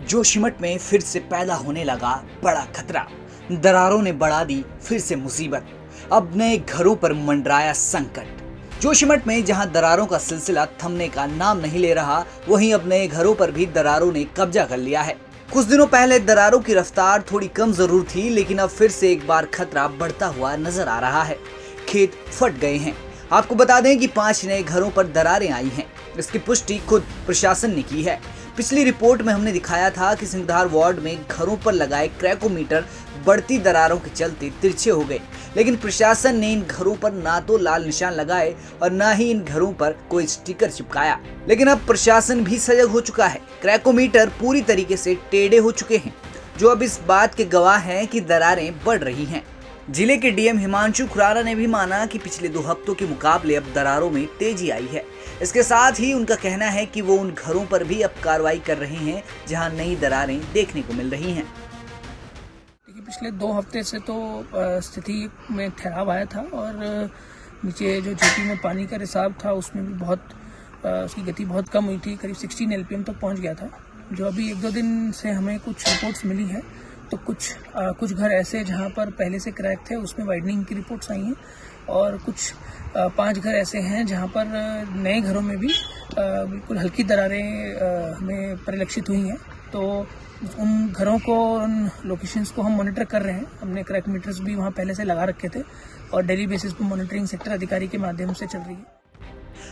जोशीमठ में फिर से पैदा होने लगा बड़ा खतरा। दरारों ने बढ़ा दी फिर से मुसीबत। अब नए घरों पर मंडराया संकट। जोशीमठ में जहां दरारों का सिलसिला थमने का नाम नहीं ले रहा, वहीं अब नए घरों पर भी दरारों ने कब्जा कर लिया है। कुछ दिनों पहले दरारों की रफ्तार थोड़ी कम जरूर थी, लेकिन अब फिर से एक बार खतरा बढ़ता हुआ नजर आ रहा है। खेत फट गए हैं। आपको बता दें कि 5 नए घरों पर दरारें आई हैं। इसकी पुष्टि खुद प्रशासन ने की है। पिछली रिपोर्ट में हमने दिखाया था कि सिंघधार वार्ड में घरों पर लगाए क्रैकोमीटर बढ़ती दरारों के चलते तिरछे हो गए, लेकिन प्रशासन ने इन घरों पर ना तो लाल निशान लगाए और ना ही इन घरों पर कोई स्टिकर चिपकाया। लेकिन अब प्रशासन भी सजग हो चुका है। क्रैकोमीटर पूरी तरीके से टेढ़े हो चुके हैं, जो अब इस बात के गवाह हैं कि दरारें बढ़ रही हैं। जिले के डीएम हिमांशु खुराना ने भी माना कि पिछले 2 हफ्तों के मुकाबले अब दरारों में तेजी आई है। इसके साथ ही उनका कहना है कि वो उन घरों पर भी अब कार्रवाई कर रहे हैं जहां नई दरारें देखने को मिल रही हैं। देखिए, पिछले 2 हफ्ते से तो स्थिति में ठहराव आया था और नीचे जो जेपी में पानी का रिसाव था उसमें भी उसकी गति बहुत कम हुई थी, करीब 16 LPM तक पहुंच गया था। जो अभी 1-2 दिन से हमें कुछ रिपोर्ट्स मिली है, तो कुछ घर ऐसे जहां पर पहले से क्रैक थे उसमें वाइडनिंग की रिपोर्ट्स आई हैं, और कुछ 5 घर ऐसे हैं जहां पर नए घरों में भी बिल्कुल हल्की दरारें हमें परिलक्षित हुई हैं। तो उन घरों को, उन लोकेशंस को हम मॉनिटर कर रहे हैं। हमने क्रैक मीटर्स भी वहां पहले से लगा रखे थे और डेली बेसिस पर मॉनिटरिंग सेक्टर अधिकारी के माध्यम से चल रही है।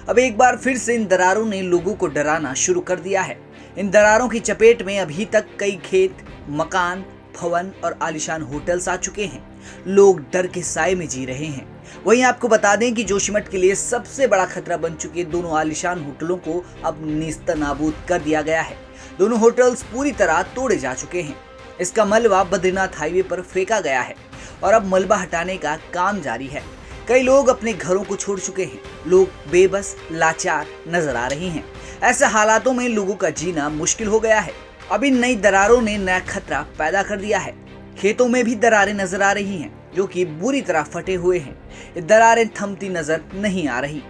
अब एक बार फिर से इन दरारों ने लोगों को डराना शुरू कर दिया है। इन दरारों की चपेट में अभी तक कई खेत, मकान, भवन और आलीशान होटल्स आ चुके हैं। लोग डर के साए में जी रहे हैं। वहीं आपको बता दें कि जोशीमठ के लिए सबसे बड़ा खतरा बन चुके दोनों आलीशान होटलों को अब नेस्तनाबूद कर दिया गया है। दोनों होटल्स पूरी तरह तोड़े जा चुके हैं। इसका मलबा बद्रीनाथ हाईवे पर फेंका गया है और अब मलबा हटाने का काम जारी है। कई लोग अपने घरों को छोड़ चुके हैं। लोग बेबस, लाचार नजर आ रहे हैं। ऐसे हालातों में लोगों का जीना मुश्किल हो गया है। अब इन नई दरारों ने नया खतरा पैदा कर दिया है। खेतों में भी दरारें नजर आ रही हैं, जो कि बुरी तरह फटे हुए हैं। ये दरारें थमती नजर नहीं आ रही।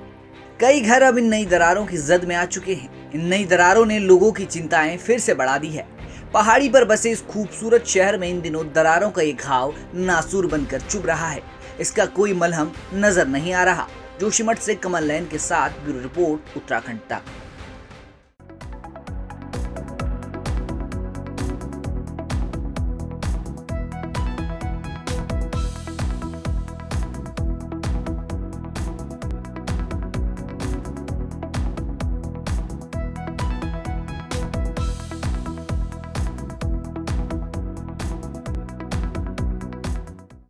कई घर अब इन नई दरारों की जद में आ चुके हैं। इन नई दरारों ने लोगों की चिंताएं फिर से बढ़ा दी है। पहाड़ी पर बसे इस खूबसूरत शहर में इन दिनों दरारों का ये घाव नासूर बनकर चुभ रहा है। इसका कोई मलहम नजर नहीं आ रहा। जोशीमठ से कमल लैन के साथ ब्यूरो रिपोर्ट, उत्तराखंड तक।